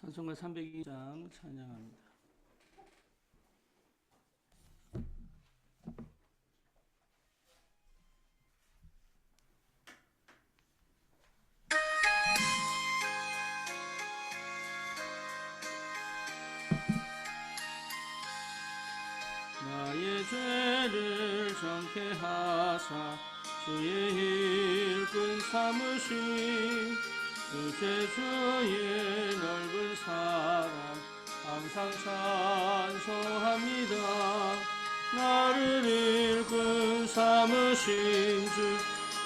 찬송가 302장 찬양합니다. 나의 죄를 정케 하사 주의 일꾼 삼으신 그 주의 넓은 사랑 항상 찬송합니다. 나를 일꾼 삼으신 주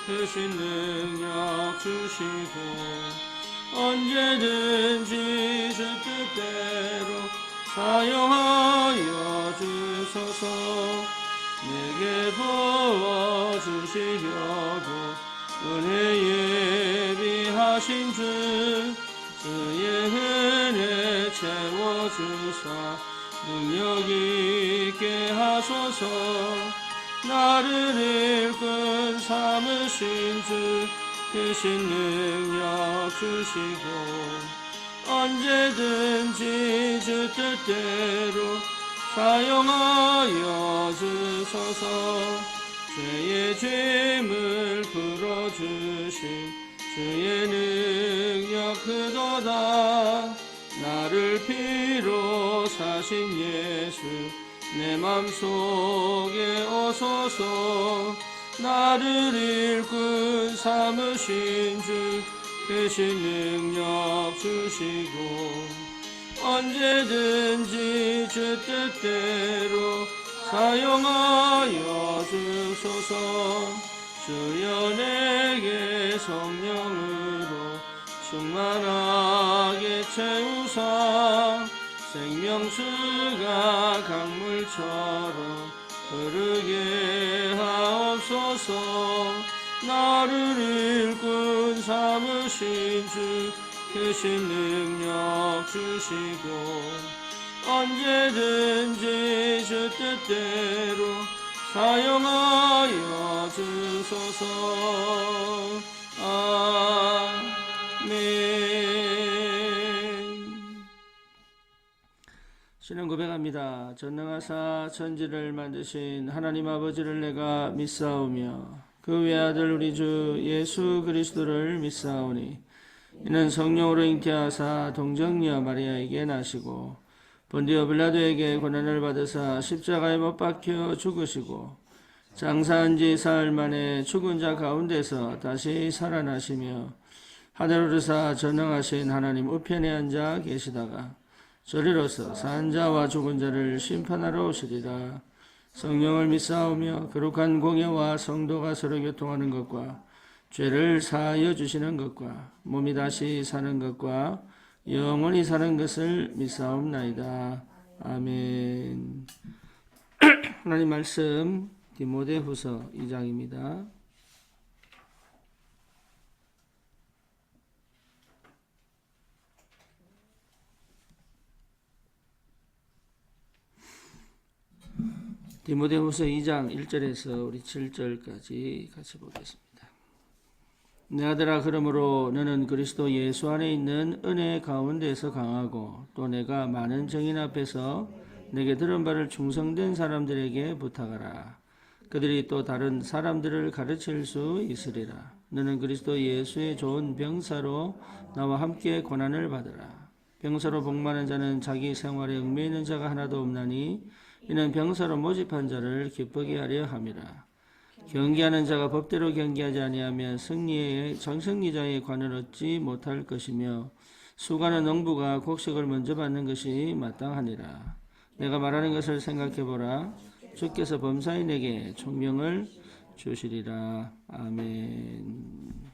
크신 능력 주시고 언제든지 주 뜻대로 사용하여 주소서. 내게 부어주시려고 은혜 예비하신 주 주의 은혜 채워주사 능력 있게 하소서. 나를 일꾼 삼으신 주 크신 능력 주시고 언제든지 주 뜻대로 사용하여 주소서. 죄의 짐을 풀어주신 주의 능력 크도다. 나를 피로 사신 예수 내 맘속에 오소서. 나를 일꾼 삼으신 주 크신 능력 주시고 언제든지 주 뜻대로 사용하여 주소서. 주여 내게 성령으로 충만하게 채우사 생명수가 강물처럼 흐르게 하옵소서. 나를 일꾼 삼으신 주 크신 능력 주시고 언제든지 주 뜻대로 사용하여 주소서. 아멘. 신은 고백합니다. 전능하사 천지를 만드신 하나님 아버지를 내가 믿사오며 그 외아들 우리 주 예수 그리스도를 믿사오니 이는 성령으로 잉태하사 동정녀 마리아에게 나시고 본디오 빌라도에게 고난을 받으사 십자가에 못 박혀 죽으시고 장사한 지 사흘 만에 죽은 자 가운데서 다시 살아나시며 하늘 오르사 전능하신 하나님 우편에 앉아 계시다가 저리로서 산 자와 죽은 자를 심판하러 오시리라. 성령을 믿사오며 거룩한 공예와 성도가 서로 교통하는 것과 죄를 사하여 주시는 것과 몸이 다시 사는 것과 영원히 사는 것을 믿사옵나이다. 아멘. 하나님 말씀 디모데후서 2장입니다. 디모데후서 2장 1절에서 우리 7절까지 같이 보겠습니다. 내 아들아, 그러므로 너는 그리스도 예수 안에 있는 은혜 가운데서 강하고 또 내가 많은 증인 앞에서 내게 들은 바를 충성된 사람들에게 부탁하라. 그들이 또 다른 사람들을 가르칠 수 있으리라. 너는 그리스도 예수의 좋은 병사로 나와 함께 고난을 받으라. 병사로 복마는 자는 자기 생활에 얽매이는 자가 하나도 없나니 이는 병사로 모집한 자를 기쁘게 하려 함이라. 경기하는 자가 법대로 경기하지 아니하면 승리자의 관을 얻지 못할 것이며 수고하는 농부가 곡식을 먼저 받는 것이 마땅하니라. 내가 말하는 것을 생각해보라. 주께서 범사인에게 총명을 주시리라. 아멘.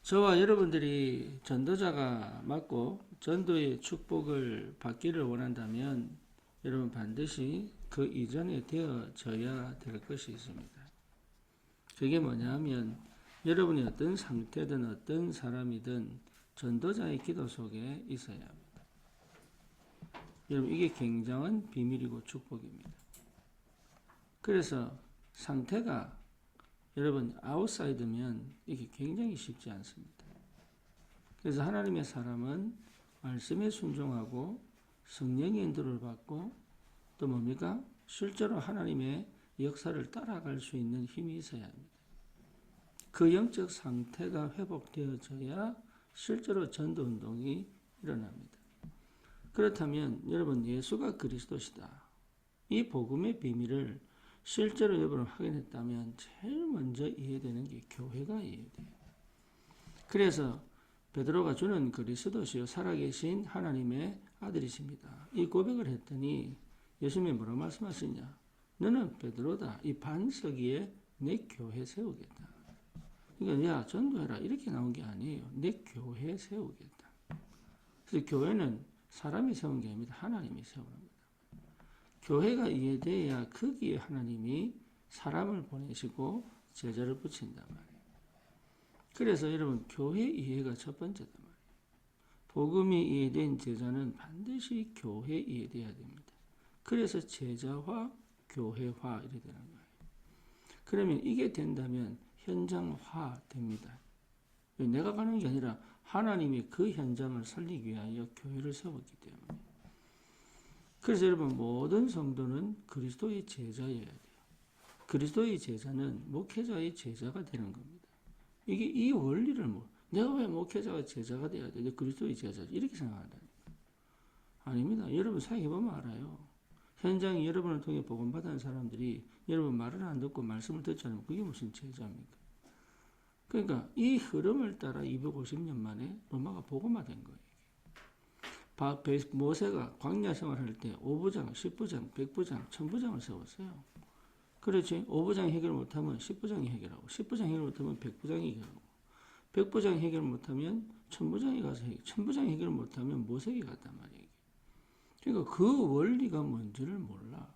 저와 여러분들이 전도자가 맞고 전도의 축복을 받기를 원한다면 여러분 반드시 그 이전에 되어져야 될 것이 있습니다. 그게 뭐냐 하면 여러분이 어떤 상태든 어떤 사람이든 전도자의 기도 속에 있어야 합니다. 여러분 이게 굉장한 비밀이고 축복입니다. 그래서 상태가 여러분 아웃사이드면 이게 굉장히 쉽지 않습니다. 그래서 하나님의 사람은 말씀에 순종하고 성령의 인도를 받고 또 뭡니까? 실제로 하나님의 역사를 따라갈 수 있는 힘이 있어야 합니다. 그 영적 상태가 회복되어져야 실제로 전도 운동이 일어납니다. 그렇다면 여러분 예수가 그리스도시다. 이 복음의 비밀을 실제로 여러분 확인했다면 제일 먼저 이해되는 게 교회가 이해돼요. 그래서 베드로가 주는 그리스도시요 살아계신 하나님의 아들이십니다. 이 고백을 했더니 예수님이 뭐라고 말씀하시냐? 너는 베드로다. 이 반석 위에 내 교회 세우겠다. 그러니까 야 전도해라 이렇게 나온 게 아니에요. 내 교회 세우겠다. 그래서 교회는 사람이 세운 게 아닙니다. 하나님이 세우는 겁니다. 교회가 이해돼야 거기에 하나님이 사람을 보내시고 제자를 붙인단 말이에요. 그래서 여러분 교회 이해가 첫 번째단 말이에요. 복음이 이해된 제자는 반드시 교회 이해돼야 됩니다. 그래서 제자화, 교회화 이렇게 되는 거예요. 그러면 이게 된다면 현장화 됩니다. 내가 가는 게 아니라 하나님이 그 현장을 살리기 위하여 교회를 세웠기 때문에. 그래서 여러분 모든 성도는 그리스도의 제자여야 돼요. 그리스도의 제자는 목회자의 제자가 되는 겁니다. 이게 이 원리를 내가 왜 목회자가 제자가 돼야 돼? 그리스도의 제자 이렇게 생각한다니까. 아닙니다. 여러분 생각해보면 알아요. 현장에 여러분을 통해 복음받은 사람들이 여러분 말을 안 듣고 말씀을 듣지 않으면 그게 무슨 제자입니까? 그러니까 이 흐름을 따라 250년 만에 로마가 복음화된 거예요. 모세가 광야 생활할 때 5부장, 10부장, 100부장, 1000부장을 세웠어요. 그렇지. 5부장 해결 못하면 10부장이 해결하고 10부장 해결 못하면 100부장이 해결하고 100부장 해결 못하면 1000부장이 가서 해결 1000부장 해결 못하면 모세가 갔단 말이에요. 그러니까 그 원리가 뭔지를 몰라.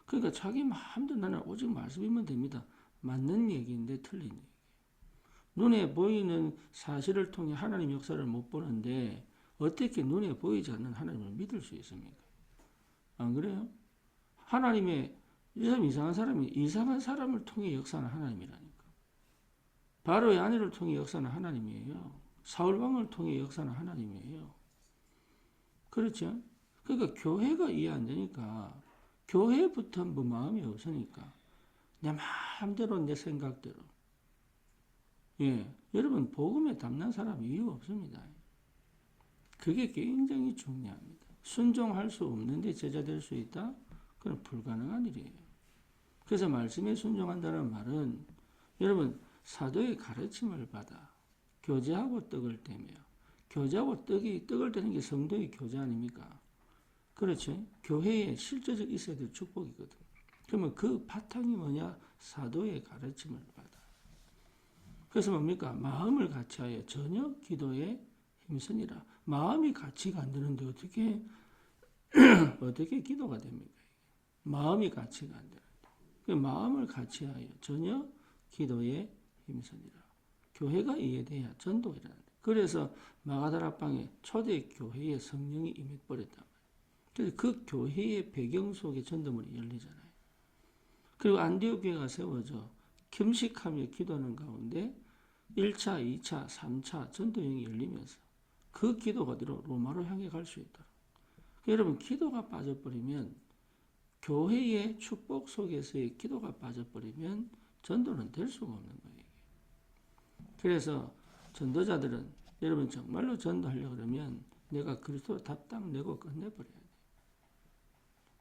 그러니까 자기 마음대로 나는 오직 말씀이면 됩니다. 맞는 얘기인데 틀린 얘기. 눈에 보이는 사실을 통해 하나님 역사를 못 보는데 어떻게 눈에 보이지 않는 하나님을 믿을 수 있습니까? 안 그래요? 하나님의 이상한 사람을 통해 역사하는 하나님이라니까. 바로의 아내를 통해 역사하는 하나님이에요. 사울왕을 통해 역사하는 하나님이에요. 그렇죠? 그러니까 교회가 이해 안 되니까 교회부터 마음이 없으니까 내 마음대로 내 생각대로 여러분 복음에 담는 사람이 이유 없습니다. 그게 굉장히 중요합니다. 순종할 수 없는데 제자 될 수 있다? 그건 불가능한 일이에요. 그래서 말씀에 순종한다는 말은 여러분 사도의 가르침을 받아 교제하고 떡을 떼며 교제하고 떡을 떼는 게 성도의 교제 아닙니까? 그렇지? 교회에 실제적 있어야 될 축복이거든. 그러면 그 바탕이 뭐냐? 사도의 가르침을 받아. 그래서 뭡니까? 마음을 같이하여 저녁 기도에 힘쓰니라. 마음이 같이가 안 되는데 어떻게 기도가 됩니까? 마음이 같이가 안 되는데. 마음을 같이하여 전혀 기도에 힘쓰니라. 교회가 이해돼야 전도가 일어난다. 그래서 마가다락방에 초대 교회에 성령이 임해버렸단 말이에요. 그래서 그 교회의 배경 속에 전도문이 열리잖아요. 그리고 안디옥 교회가 세워져 금식하며 기도하는 가운데 1차, 2차, 3차 전도형이 열리면서 그 기도가 어디로 로마로 향해 갈 수 있다. 여러분 기도가 빠져버리면 교회의 축복 속에서의 기도가 빠져버리면 전도는 될 수가 없는 거예요. 그래서 전도자들은 여러분 정말로 전도하려고 그러면 내가 그리스도 답당 내고 끝내버려야 돼.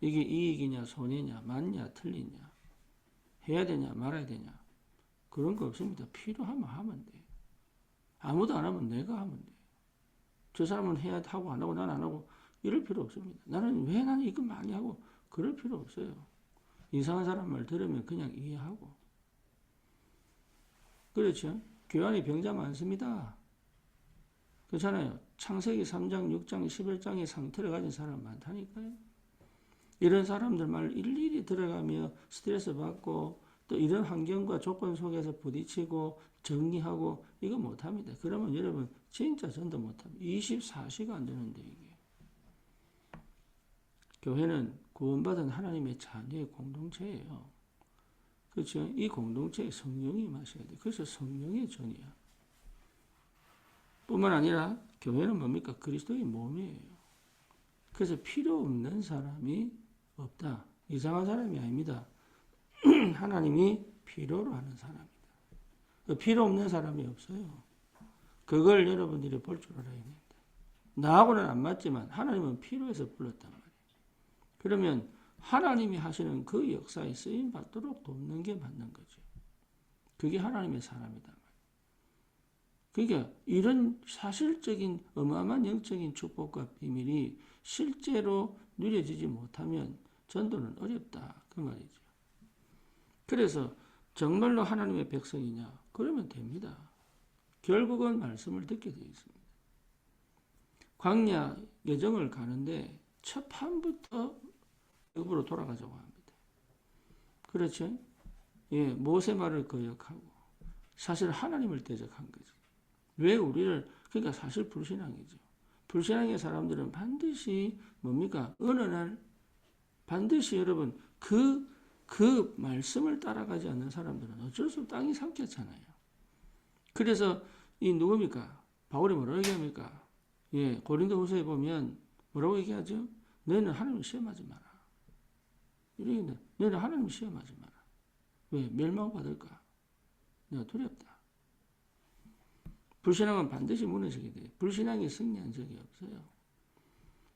이게 이익이냐 손해냐 맞냐 틀리냐 해야 되냐 말아야 되냐 그런 거 없습니다. 필요하면 하면 돼. 아무도 안 하면 내가 하면 돼. 저 사람은 해야 하고 안 하고 난 안 하고 이럴 필요 없습니다. 나는 이거 많이 하고 그럴 필요 없어요. 이상한 사람 말 들으면 그냥 이해하고. 그렇죠? 교회 안에 병자 많습니다. 그렇잖아요. 창세기 3장, 6장, 11장의 상태를 가진 사람 많다니까요. 이런 사람들 말 일일이 들어가며 스트레스 받고 또 이런 환경과 조건 속에서 부딪히고 정리하고 이거 못합니다. 그러면 여러분 진짜 전도 못합니다. 24시간 되는데 이게. 교회는 구원받은 하나님의 자녀의 공동체예요. 그렇죠? 이 공동체에 성령이 마셔야 돼. 그래서 성령의 전이야. 뿐만 아니라 교회는 뭡니까? 그리스도의 몸이에요. 그래서 필요 없는 사람이 없다. 이상한 사람이 아닙니다. 하나님이 필요로 하는 사람이다. 필요 없는 사람이 없어요. 그걸 여러분들이 볼 줄 알아야 됩니다. 나하고는 안 맞지만 하나님은 필요해서 불렀단 말이에요. 그러면 하나님이 하시는 그 역사에 쓰임 받도록 돕는 게 맞는 거죠. 그게 하나님의 사람이다. 그러니까 이런 사실적인 어마어마한 영적인 축복과 비밀이 실제로 누려지지 못하면 전도는 어렵다. 그 말이죠. 그래서 정말로 하나님의 백성이냐? 그러면 됩니다. 결국은 말씀을 듣게 되어 있습니다. 광야 여정을 가는데 첫 판부터 애굽으로 돌아가자고 합니다. 그렇죠? 예, 모세 말을 거역하고 사실 하나님을 대적한 거지. 왜 우리를 그러니까 사실 불신앙이죠. 불신앙의 사람들은 반드시 뭡니까? 어느 날 반드시 여러분 그 말씀을 따라가지 않는 사람들은 어쩔 수 없이 땅이 삼켰잖아요. 그래서 이 누굽니까? 바울이 뭐라고 얘기합니까? 예, 고린도후서에 보면 뭐라고 얘기하죠? 너희는 하나님을 시험하지 마라. 이러는데 너희는 하나님을 시험하지 마라. 왜? 멸망받을까? 내가 두렵다. 불신앙은 반드시 무너지게 돼요. 불신앙이 승리한 적이 없어요.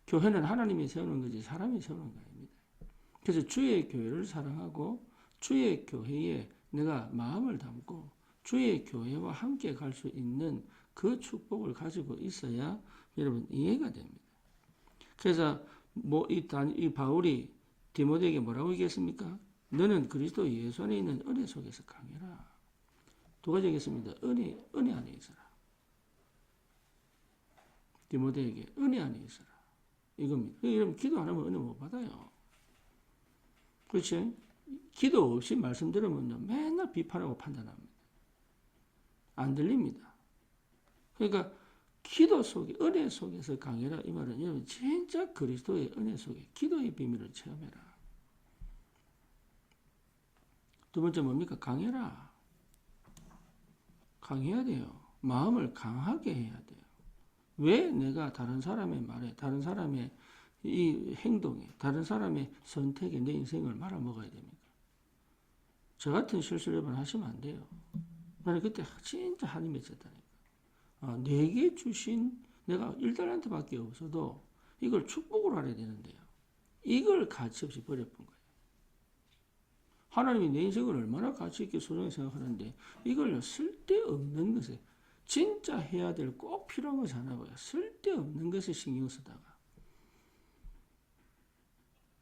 교회는 하나님이 세우는 거지 사람이 세우는 거 아닙니다. 그래서 주의 교회를 사랑하고 주의 교회에 내가 마음을 담고 주의 교회와 함께 갈 수 있는 그 축복을 가지고 있어야 여러분 이해가 됩니다. 그래서 이 바울이 디모데에게 뭐라고 얘기했습니까? 너는 그리스도 예수 안에 있는 은혜 속에서 강해라. 두 가지 얘기했습니다. 은혜 안에 있어라. 디모데에게 은혜 안에 있어라. 이겁니다. 여러분 기도 안 하면 은혜 못 받아요. 그렇지? 기도 없이 말씀 들으면 맨날 비판하고 판단합니다. 안 들립니다. 그러니까 기도 속에 은혜 속에서 강해라 이 말은 여러분 진짜 그리스도의 은혜 속에 기도의 비밀을 체험해라. 두 번째 뭡니까? 강해라. 강해야 돼요. 마음을 강하게 해야 돼요. 왜 내가 다른 사람의 말에, 다른 사람의 이 행동에, 다른 사람의 선택에 내 인생을 말아먹어야 됩니까? 저 같은 실수를 여러분 하시면 안 돼요. 나는 그때 진짜 한이 맺혔다니까. 내게 주신 내가 1달란트밖에 없어도 이걸 축복으로 알아야 되는데요. 이걸 가치 없이 버려본 거예요. 하나님이 내 인생을 얼마나 가치 있게 소중히 생각하는데 이걸 쓸데없는 것에 진짜 해야 될 꼭 필요한 것이 하나고요. 쓸데없는 것에 신경 쓰다가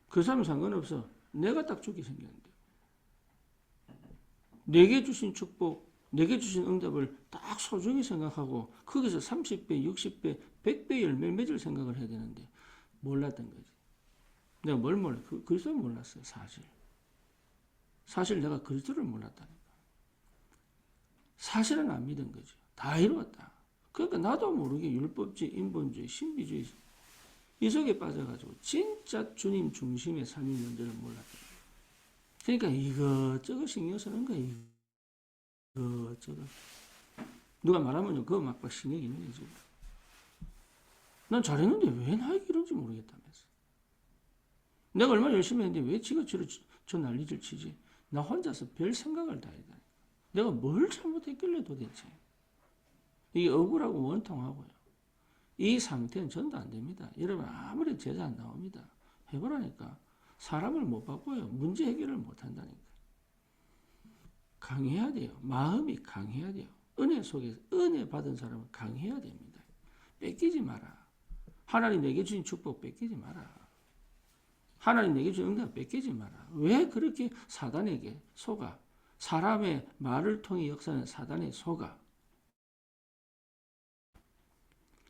그 사람 상관없어. 내가 딱 죽게 생겼는데 내게 주신 축복, 내게 주신 응답을 딱 소중히 생각하고 거기서 30배, 60배, 100배 열매를 맺을 생각을 해야 되는데 몰랐던 거지. 내가 뭘 몰라? 그리스도를 몰랐어요. 사실 내가 그리스도를 몰랐다니까. 사실은 안 믿은 거죠. 다 이루었다. 그러니까 나도 모르게 율법주의, 인본주의, 신비주의 이 속에 빠져가지고 진짜 주님 중심의 삶이 뭔지를 몰랐다. 그러니까 이것저것 신경 쓰는 거야. 이것저것. 누가 말하면 그거 막 신경이 있는 거지. 난 잘했는데 왜 나에게 이런지 모르겠다면서. 내가 얼마나 열심히 했는데 왜 지가 저 난리를 치지. 나 혼자서 별 생각을 다 했다. 내가 뭘 잘못했길래 도대체. 이게 억울하고 원통하고요. 이 상태는 전도 안 됩니다. 여러분 아무리 제자 안 나옵니다. 해보라니까. 사람을 못 바꿔요. 문제 해결을 못 한다니까. 강해야 돼요. 마음이 강해야 돼요. 은혜 속에서 은혜 받은 사람은 강해야 됩니다. 뺏기지 마라. 하나님 내게 주신 축복 뺏기지 마라. 하나님 내게 주신 응답 뺏기지 마라. 왜 그렇게 사단에게 속아? 사람의 말을 통해 역사하는 사단의 속아.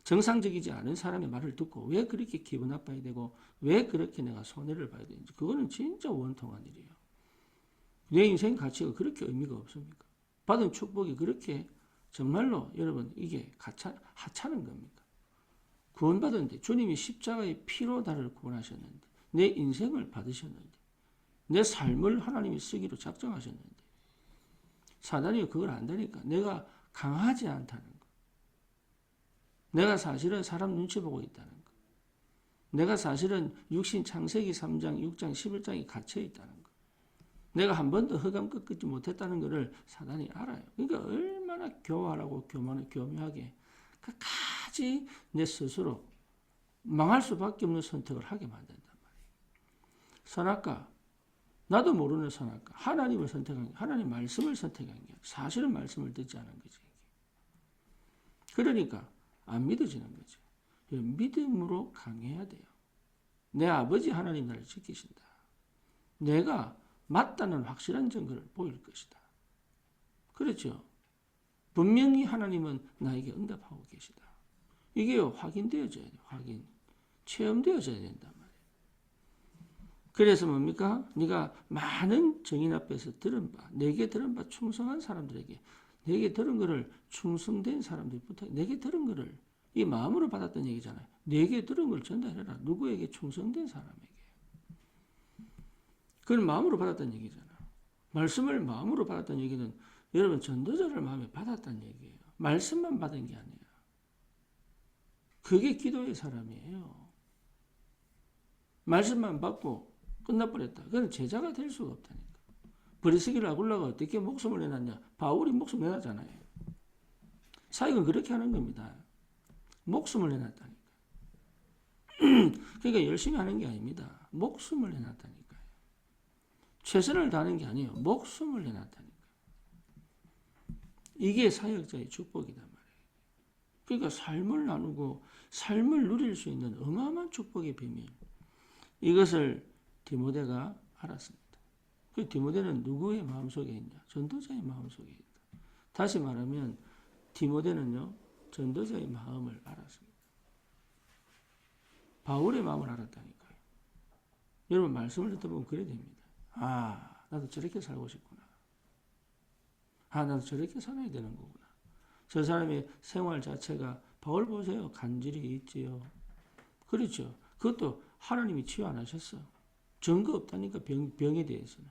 정상적이지 않은 사람의 말을 듣고 왜 그렇게 기분 나빠야 되고 왜 그렇게 내가 손해를 봐야 되는지 그거는 진짜 원통한 일이에요. 내 인생 가치가 그렇게 의미가 없습니까? 받은 축복이 그렇게 정말로 여러분 이게 하찮은 겁니까? 구원받았는데 주님이 십자가의 피로 나를 구원하셨는데 내 인생을 받으셨는데 내 삶을 하나님이 쓰기로 작정하셨는데 사단이 그걸 안다니까 내가 강하지 않다는 거. 내가 사실은 사람 눈치 보고 있다는 거. 내가 사실은 육신 창세기 3장, 6장, 11장에 갇혀 있다는 거. 내가 한 번도 흑암 꺾지 못했다는 것을 사단이 알아요. 그러니까 얼마나 교활하고 교묘하게 끝까지 내 스스로 망할 수밖에 없는 선택을 하게 만든단 말이에요. 선악과, 나도 모르는 선악과, 하나님을 선택한 게, 하나님 말씀을 선택한 게 사실은 말씀을 듣지 않은 거지. 그러니까 안 믿어지는 거죠. 믿음으로 강해야 돼요. 내 아버지 하나님 나를 지키신다. 내가 맞다는 확실한 증거를 보일 것이다. 그렇죠. 분명히 하나님은 나에게 응답하고 계시다. 이게 확인되어져야 돼요. 확인. 체험되어져야 된단 말이에요. 그래서 뭡니까? 네가 많은 정인 앞에서 들은 바, 내게 들은 바 충성한 사람들에게, 내게 들은 것을 충성된 사람들이 부탁, 내게 들은 것을 이 마음으로 받았던 얘기잖아요. 내게 들은 걸 전달해라. 누구에게? 충성된 사람에게. 그건 마음으로 받았던 얘기잖아. 말씀을 마음으로 받았던 얘기는 여러분 전도자를 마음에 받았다는 얘기예요. 말씀만 받은 게 아니에요. 그게 기도의 사람이에요. 말씀만 받고 끝나버렸다. 그건 제자가 될 수가 없다니까. 브리스기라 아굴라가 어떻게 목숨을 내놨냐? 바울이 목숨 내놨잖아요. 사역은 그렇게 하는 겁니다. 목숨을 내놨다니까. 그러니까 열심히 하는 게 아닙니다. 목숨을 내놨다니까요. 최선을 다하는 게 아니에요. 목숨을 내놨다니까. 이게 사역자의 축복이단 말이에요. 그러니까 삶을 나누고 삶을 누릴 수 있는 어마어마한 축복의 비밀. 이것을 디모데가 알았습니다. 그 디모데는 누구의 마음속에 있냐? 전도자의 마음속에 있다. 다시 말하면 디모데는요, 전도자의 마음을 알았습니다. 바울의 마음을 알았다니까요. 여러분 말씀을 듣다 보면 그래야 됩니다. 아, 나도 저렇게 살고 싶구나. 아, 나도 저렇게 살아야 되는 거구나. 저 사람의 생활 자체가 바울 보세요. 간질이 있지요. 그렇죠. 그것도 하나님이 치유 안 하셨어. 증거 없다니까 병에 대해서는.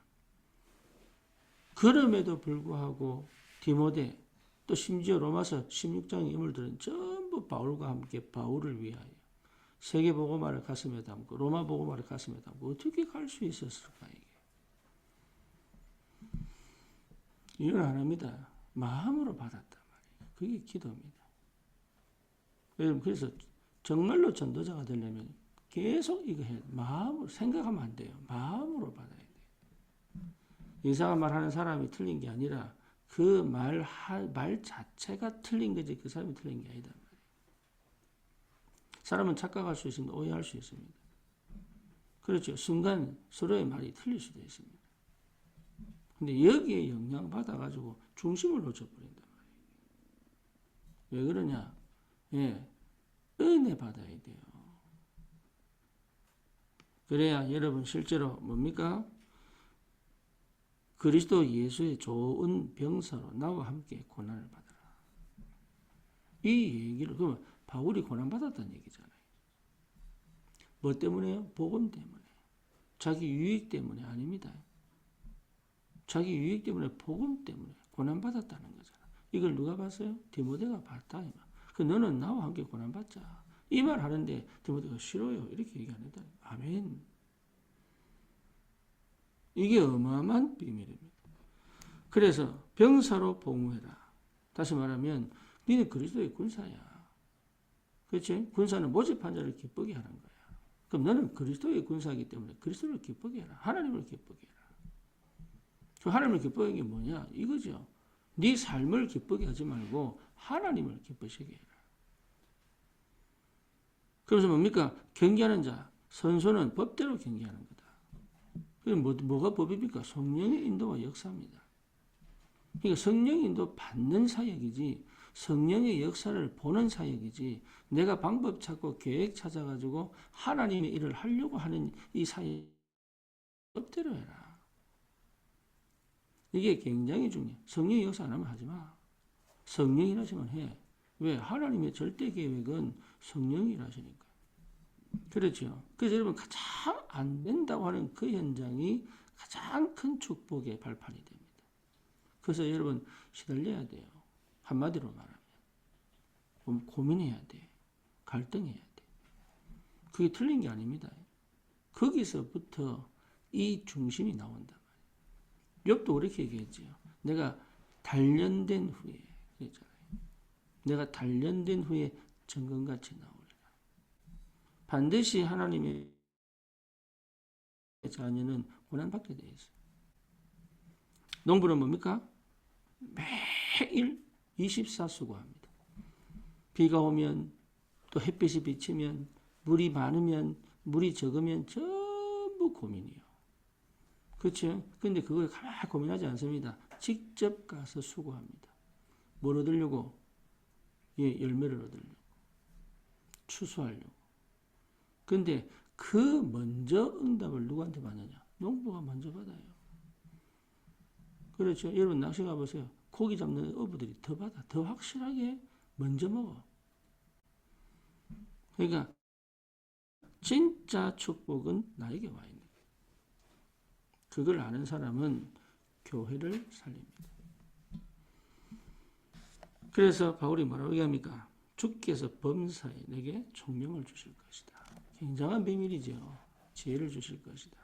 그럼에도 불구하고 디모데 또 심지어 로마서 16장 인물들은 전부 바울과 함께 바울을 위하여 세계복음화를 가슴에 담고 로마 복음화를 가슴에 담고 어떻게 갈 수 있었을까 이게. 이건 안 합니다. 마음으로 받았단 말이에요. 그게 기도입니다. 여러분 그래서 정말로 전도자가 되려면 계속 이거 해야 돼요. 마음으로 생각하면 안 돼요. 마음으로 받아야 돼요. 이상한 말 하는 사람이 틀린 게 아니라 그 말 자체가 틀린 거지 그 사람이 틀린 게 아니다. 사람은 착각할 수 있습니다. 오해할 수 있습니다. 그렇죠. 순간 서로의 말이 틀릴 수도 있습니다. 근데 여기에 영향받아가지고 중심을 놓쳐버린단 말이에요. 왜 그러냐? 예, 은혜 받아야 돼요. 그래야 여러분 실제로 뭡니까? 그리스도 예수의 좋은 병사로 나와 함께 고난을 받아라. 이 얘기를 그러면 바울이 고난받았다는 얘기잖아요. 뭐 때문에요? 복음 때문에. 자기 유익 때문에 아닙니다. 자기 유익 때문에 복음 때문에 고난받았다는 거잖아. 이걸 누가 봤어요? 디모데가 봤다. 이 말. 그 너는 나와 함께 고난받자. 이 말 하는데 디모데가 싫어요. 이렇게 얘기 안 했다. 아멘. 이게 어마어마한 비밀입니다. 그래서 병사로 복무해라. 다시 말하면 너는 그리스도의 군사야. 그렇지? 군사는 모집한 자를 기쁘게 하는 거야. 그럼 너는 그리스도의 군사이기 때문에 그리스도를 기쁘게 해라. 하나님을 기쁘게 해라. 그 하나님을 기쁘게 하는 게 뭐냐? 이거죠. 네 삶을 기쁘게 하지 말고 하나님을 기쁘시게 해라. 그래서 뭡니까? 경계하는 자, 선수는 법대로 경계하는 거다. 그럼 뭐가 법입니까? 성령의 인도와 역사입니다. 그러니까 성령의 인도 받는 사역이지 성령의 역사를 보는 사역이지 내가 방법 찾고 계획 찾아가지고 하나님의 일을 하려고 하는 이 사역 법대로 해라. 이게 굉장히 중요해. 성령의 역사 안 하면 하지 마. 성령이 일하시면 해. 왜? 하나님의 절대 계획은 성령이 일하시니까. 그렇죠. 그래서 여러분 가장 안 된다고 하는 그 현장이 가장 큰 축복의 발판이 됩니다. 그래서 여러분 시달려야 돼요. 한마디로 말하면 고민해야 돼. 갈등해야 돼. 그게 틀린 게 아닙니다. 거기서부터 이 중심이 나온단 말이에요. 욥도 그렇게 얘기했죠. 내가 단련된 후에, 그랬잖아요. 내가 단련된 후에 정금같이 나오리라. 반드시 하나님의 자녀는 고난받게 되어 있어요. 농부는 뭡니까? 매일 24 수고합니다. 비가 오면 또 햇빛이 비치면 물이 많으면 물이 적으면 전부 고민이에요. 그렇죠? 근데 그걸 가만히 고민하지 않습니다. 직접 가서 수고합니다. 뭘 얻으려고? 예, 열매를 얻으려고. 추수하려고. 근데 그 먼저 응답을 누구한테 받느냐? 농부가 먼저 받아요. 그렇죠? 여러분 낚시 가보세요. 고기 잡는 어부들이 더 받아. 더 확실하게 먼저 먹어. 그러니까 진짜 축복은 나에게 와 있는 거예요. 그걸 아는 사람은 교회를 살립니다. 그래서 바울이 뭐라고 얘기합니까? 주께서 범사에 내게 총명을 주실 것이다. 굉장한 비밀이죠. 지혜를 주실 것이다.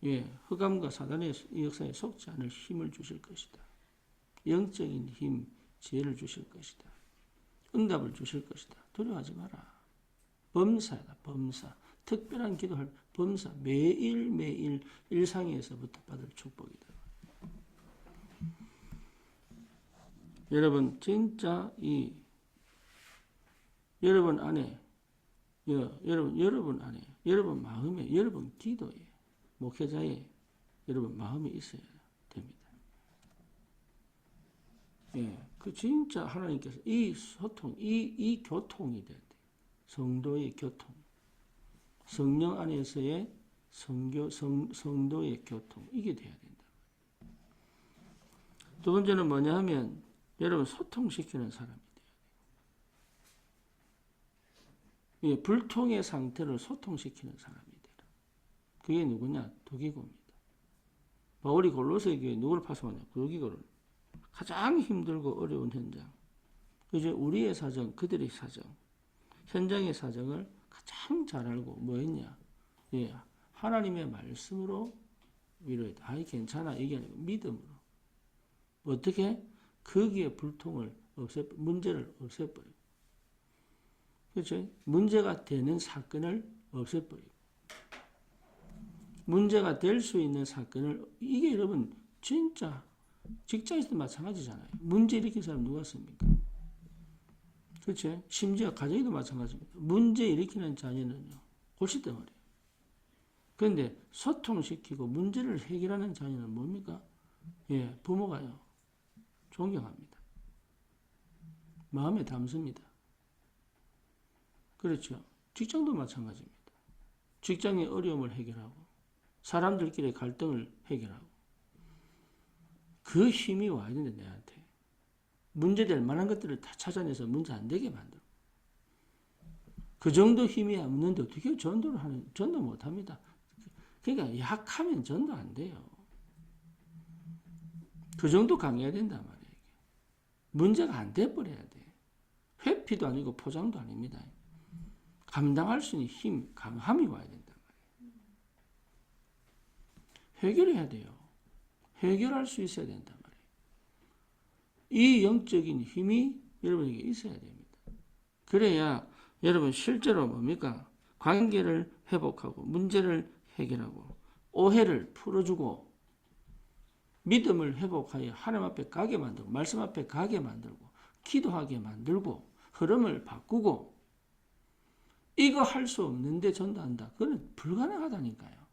예, 흑암과 사단의 역사에 속지 않을 힘을 주실 것이다. 영적인 힘, 지혜를 주실 것이다. 응답을 주실 것이다. 두려워하지 마라. 범사다, 범사. 특별한 기도할 범사. 매일매일 일상에서부터 받을 축복이다. 여러분, 진짜 여러분 안에, 여러분 안에, 여러분 마음에, 여러분 기도에, 목회자의 여러분 마음이 있어야 됩니다. 예, 그 진짜 하나님께서 이 소통, 이 교통이 돼야 돼. 성도의 교통. 성령 안에서의 성도의 교통. 이게 돼야 된다. 두 번째는 뭐냐 하면, 여러분 소통시키는 사람이 돼야 돼요. 예, 불통의 상태를 소통시키는 사람이 되라. 그게 누구냐? 도기고입니다. 바울이 골로새 교회에 누구를 파송하냐? 도기고를. 가장 힘들고 어려운 현장. 이제 우리의 사정, 그들의 사정, 현장의 사정을 가장 잘 알고 뭐 했냐? 예, 하나님의 말씀으로 위로했다. 아이 괜찮아. 이게 아니고 믿음으로. 어떻게? 거기에 불통을 문제를 없애버리고. 그렇죠? 문제가 되는 사건을 없애버리고. 문제가 될 수 있는 사건을, 이게 여러분, 진짜, 직장에서도 마찬가지잖아요. 문제 일으킨 사람 누가 씁니까? 그렇죠? 심지어 가정에도 마찬가지입니다. 문제 일으키는 자녀는요, 골칫덩어리예요. 그런데 소통시키고 문제를 해결하는 자녀는 뭡니까? 예, 부모가요. 존경합니다. 마음에 담습니다. 그렇죠. 직장도 마찬가지입니다. 직장의 어려움을 해결하고 사람들끼리 갈등을 해결하고 그 힘이 와야 되는데 내한테. 문제될 만한 것들을 다 찾아내서 문제 안 되게 만들고 그 정도 힘이 없는데 어떻게 전도를 하는, 전도 못합니다. 그러니까 약하면 전도 안 돼요. 그 정도 강해야 된단 말이에요. 문제가 안 돼버려야 돼. 회피도 아니고 포장도 아닙니다. 감당할 수 있는 힘, 강함이 와야 된단 말이에요. 해결해야 돼요. 해결할 수 있어야 된단 말이에요. 이 영적인 힘이 여러분에게 있어야 됩니다. 그래야 여러분 실제로 뭡니까? 관계를 회복하고 문제를 해결하고 오해를 풀어주고 믿음을 회복하여 하나님 앞에 가게 만들고 말씀 앞에 가게 만들고 기도하게 만들고 흐름을 바꾸고 이거 할 수 없는데 전도한다. 그건 불가능하다니까요.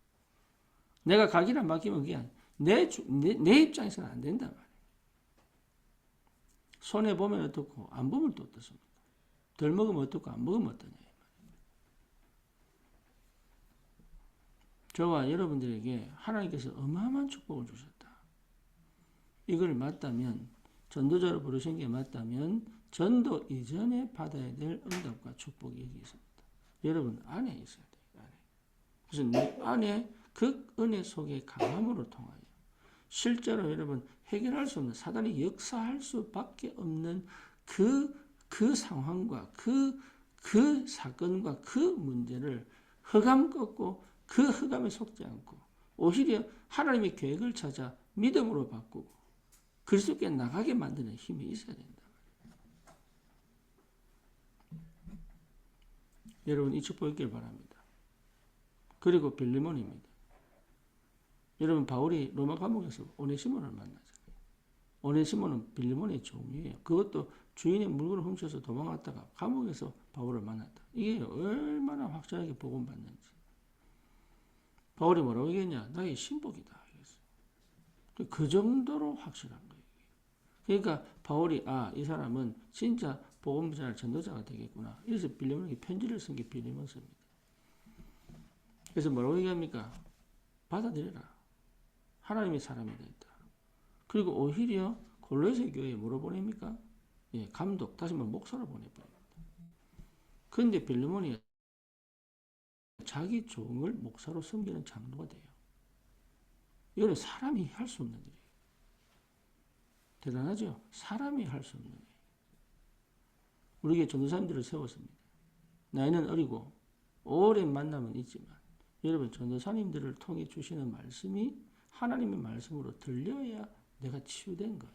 내가 가기란 맡기면 그게 내 입장에서는 안 된단 말이에요. 손해 보면 어떻고 안 보면 또 어떻습니까? 덜 먹으면 어떻고 안 먹으면 어떠냐. 저와 여러분들에게 하나님께서 어마어마한 축복을 주셨다. 이걸 맞다면, 전도자로 부르신 게 맞다면 전도 이전에 받아야 될 응답과 축복이 여기 있습니다. 여러분 안에 있어야 돼요. 안에. 그래서 내 안에 그 은혜 속에 강함으로 통하여 실제로 여러분 해결할 수 없는, 사단이 역사할 수밖에 없는 그 그 상황과 그 사건과 그 문제를 흑암 꺾고 그 흑암에 속지 않고 오히려 하나님의 계획을 찾아 믿음으로 바꾸고 그리스도께 나가게 만드는 힘이 있어야 된다. 여러분 이 축복 있길 바랍니다. 그리고 빌레몬입니다. 여러분 바울이 로마 감옥에서 오네시모를 만나잖아요. 오네시모는 빌레몬의 종이에요. 그것도 주인의 물건을 훔쳐서 도망갔다가 감옥에서 바울을 만났다. 이게 얼마나 확실하게 복음받는지. 바울이 뭐라고 얘기했냐? 나의 신복이다. 그 정도로 확실한 거예요. 그러니까 바울이 이 사람은 진짜 복음자 전도자가 되겠구나. 이래서 빌레몬에게 편지를 쓴 게 빌레몬서입니다. 그래서 뭐라고 얘기합니까? 받아들여라. 하나님의 사람이 됐다. 그리고 오히려 골로새 교회에 뭐로 보냅니까? 예, 감독, 다시 말해 목사로 보내버립니다. 그런데 빌레몬이 자기 종을 목사로 섬기는 장로가 돼요. 이거는 사람이 할 수 없는 일이에요. 대단하죠? 사람이 할 수 없는 일이에요. 우리에게 전도사님들을 세웠습니다. 나이는 어리고 오랜 만남은 있지만 여러분 전도사님들을 통해 주시는 말씀이 하나님의 말씀으로 들려야 내가 치유된 거예요.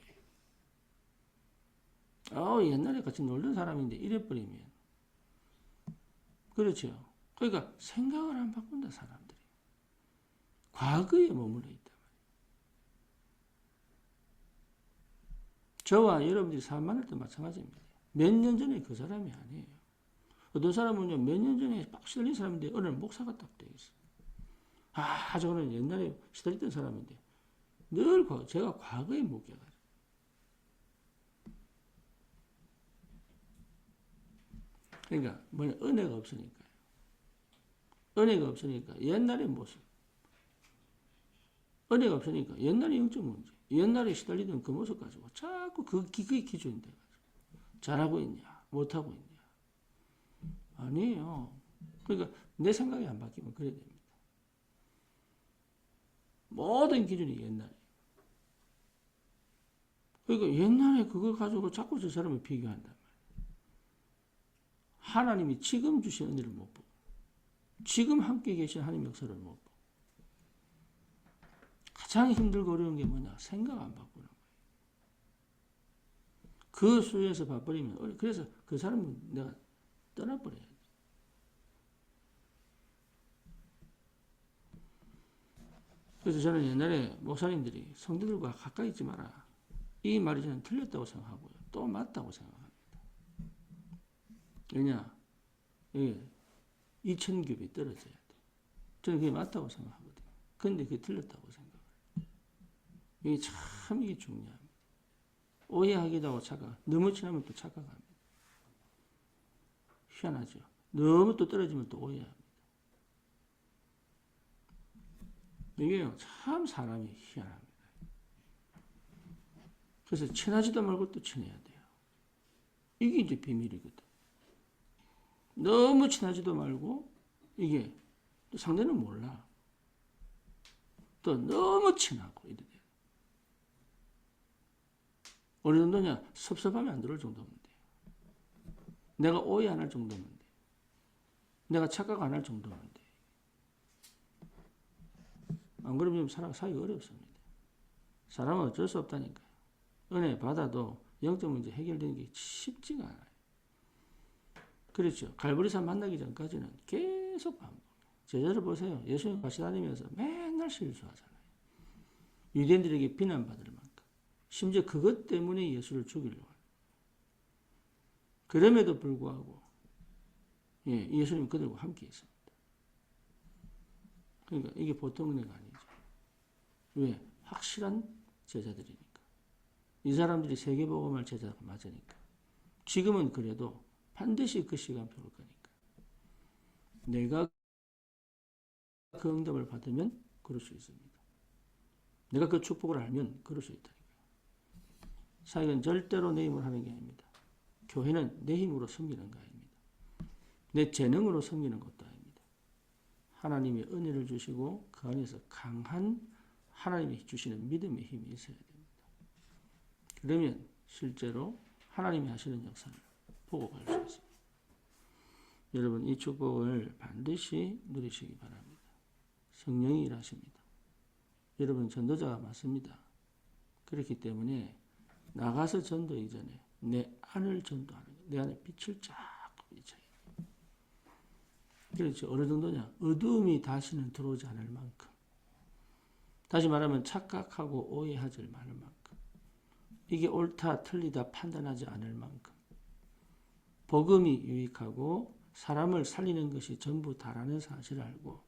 옛날에 같이 놀던 사람인데 이래버리면 그렇죠. 그러니까 생각을 안 바꾼다 사람들이. 과거에 머물러 있다. 저와 여러분들이 사람 만날 때 마찬가지입니다. 몇 년 전에 그 사람이 아니에요. 어떤 사람은요, 몇 년 전에 막 시달린 사람인데, 어느 날 목사가 딱 되어 있어요. 저는 옛날에 시달렸던 사람인데, 늘 제가 과거에 목회가. 그러니까, 은혜가 없으니까요. 은혜가 없으니까, 옛날의 모습. 은혜가 없으니까, 옛날의 영적 문제. 옛날에 시달리던 그 모습 가지고, 자꾸 그게 기준이 돼가지고. 잘하고 있냐, 못하고 있냐. 아니에요. 그러니까 내 생각이 안 바뀌면 그래야 됩니다. 모든 기준이 옛날에. 그러니까 옛날에 그거 가지고 자꾸 저 사람을 비교한단 말이에요. 하나님이 지금 주신 은혜를 못 보고, 지금 함께 계신 하나님 역사를 못 보고, 가장 힘들고 어려운 게 뭐냐? 생각 안 바꾸는 거예요. 그 수에서 봐버리면, 그래서 그 사람은 내가 떠나버려야 돼. 그래서 저는 옛날에 목사님들이 성도들과 가까이 있지 마라. 이 말이 저는 틀렸다고 생각하고요. 또 맞다고 생각합니다. 왜냐? 이게 2000겹이 떨어져야 돼. 저는 그게 맞다고 생각하거든요. 근데 그게 틀렸다고 생각해요. 이게 참 이게 중요합니다. 오해하기도 하고 착각. 너무 친하면 또 착각합니다. 희한하죠. 너무 또 떨어지면 또 오해합니다. 이게요, 참 사람이 희한합니다. 그래서 친하지도 말고 또 친해야 돼요. 이게 이제 비밀이거든. 너무 친하지도 말고, 이게 또 상대는 몰라. 또 너무 친하고, 이래 돼요. 어느 정도냐? 섭섭하면 안 들어올 정도면 돼요. 내가 오해 안 할 정도면 돼요. 내가 착각 안 할 정도면 돼요. 안 그러면 사기가 어렵습니다. 사람은 어쩔 수 없다니까요. 은혜 받아도 영적 문제 해결되는 게 쉽지가 않아요. 그렇죠. 갈보리산 만나기 전까지는 계속 반복. 제자를 보세요. 예수님 같이 다니면서 맨날 실수하잖아요. 유대인들에게 비난받을 만큼. 심지어 그것 때문에 예수를 죽이려고 해요. 그럼에도 불구하고 예수님 그들과 함께 있습니다. 그러니까 이게 보통 은혜가 아니죠. 왜? 확실한 제자들이니까. 이 사람들이 세계복음을 제자가 맞으니까. 지금은 그래도 반드시 그 시간표 올 거니까. 내가 그 응답을 받으면 그럴 수 있습니다. 내가 그 축복을 알면 그럴 수 있다니까요. 사역은 절대로 내 힘으로 하는 게 아닙니다. 교회는 내 힘으로 섬기는 거 아닙니다. 내 재능으로 섬기는 것도 아닙니다. 하나님이 은혜를 주시고 그 안에서 강한 하나님이 주시는 믿음의 힘이 있어야 됩니다. 그러면 실제로 하나님이 하시는 역사를 보고 갈 수 있습니다. 여러분 이 축복을 반드시 누리시기 바랍니다. 성령이 일하십니다. 여러분 전도자가 맞습니다. 그렇기 때문에 나가서 전도하기 전에 내 안을 전도하는 거예요. 내 안에 빛을 쫙 비춰야 돼요. 그렇죠. 어느 정도냐? 어두움이 다시는 들어오지 않을 만큼. 다시 말하면 착각하고 오해하지 않을 만큼. 이게 옳다 틀리다 판단하지 않을 만큼. 복음이 유익하고 사람을 살리는 것이 전부 다라는 사실을 알고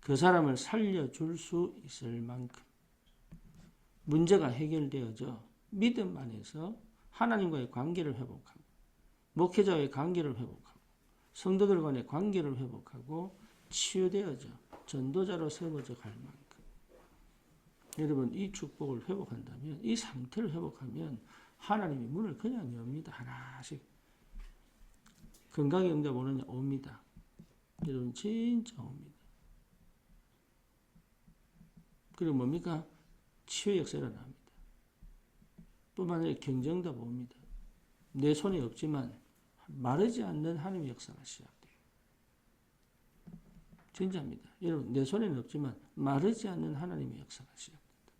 그 사람을 살려줄 수 있을 만큼 문제가 해결되어져 믿음 안에서 하나님과의 관계를 회복하고 목회자와의 관계를 회복하고 성도들 간의 관계를 회복하고 치유되어져 전도자로 세워져 갈 만큼 여러분 이 축복을 회복한다면 이 상태를 회복하면 하나님이 문을 그냥 엽니다. 하나씩 건강의 응답 오느냐 옵니다. 여러분 진짜 옵니다. 그리고 뭡니까? 치유 역사 일어납니다. 뿐만 아니라 경쟁도 옵니다. 내 손에 없지만 마르지 않는 하나님의 역사가 시작돼요. 진짜입니다. 여러분 내 손에는 없지만 마르지 않는 하나님의 역사가 시작됩니다.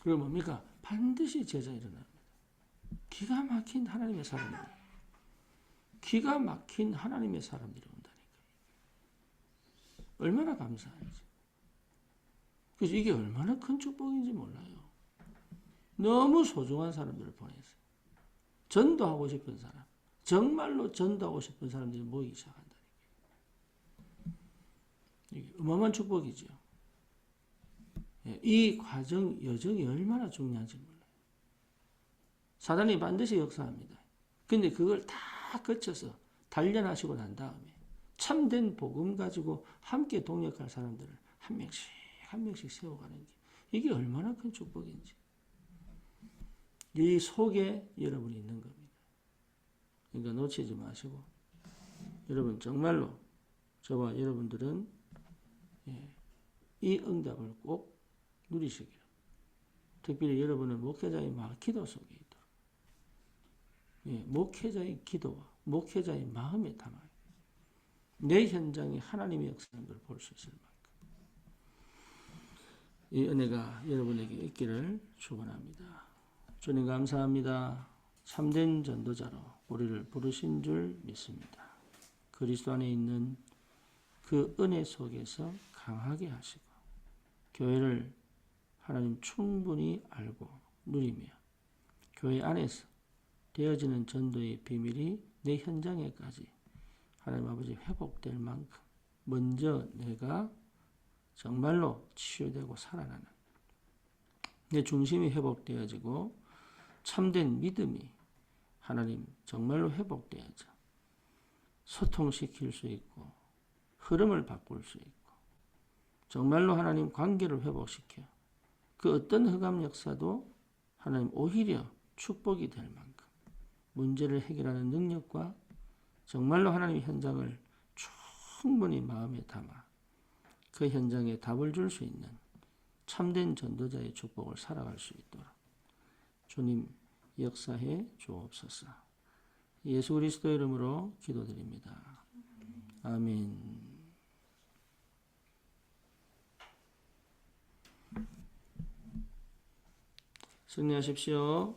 그리고 뭡니까? 반드시 제자 일어납니다. 기가 막힌 하나님의 사람들. 기가 막힌 하나님의 사람들이 온다니까요. 얼마나 감사한지. 그래서 이게 얼마나 큰 축복인지 몰라요. 너무 소중한 사람들을 보냈어요. 전도하고 싶은 사람, 정말로 전도하고 싶은 사람들이 모이기 시작한다니까요. 이게 어마어마한 축복이죠. 이 과정, 여정이 얼마나 중요한지 몰라요. 사단이 반드시 역사합니다. 근데 그걸 다 거쳐서 단련하시고 난 다음에 참된 복음 가지고 함께 동역할 사람들을 한 명씩 한 명씩 세워가는 게 이게 얼마나 큰 축복인지 이 속에 여러분이 있는 겁니다. 그러니까 놓치지 마시고 여러분 정말로 저와 여러분들은 이 응답을 꼭 누리시기를 특별히 여러분은 목회자의 기도 속에 있도록 목회자의 기도와 목회자의 마음에 담아요. 내 현장에 하나님의 역사하는 걸 볼 수 있을 만큼 이 은혜가 여러분에게 있기를 축원합니다. 주님 감사합니다. 참된 전도자로 우리를 부르신 줄 믿습니다. 그리스도 안에 있는 그 은혜 속에서 강하게 하시고 교회를 하나님 충분히 알고 누리며 교회 안에서 되어지는 전도의 비밀이 내 현장에까지 하나님 아버지 회복될 만큼 먼저 내가 정말로 치유되고 살아나는 내 중심이 회복되어지고 참된 믿음이 하나님 정말로 회복되어져 소통시킬 수 있고 흐름을 바꿀 수 있고 정말로 하나님 관계를 회복시켜 그 어떤 흑암 역사도 하나님 오히려 축복이 될 만큼 문제를 해결하는 능력과 정말로 하나님의 현장을 충분히 마음에 담아 그 현장에 답을 줄 수 있는 참된 전도자의 축복을 살아갈 수 있도록 주님 역사해 주옵소서. 예수 그리스도의 이름으로 기도드립니다. 아멘. 승리하십시오.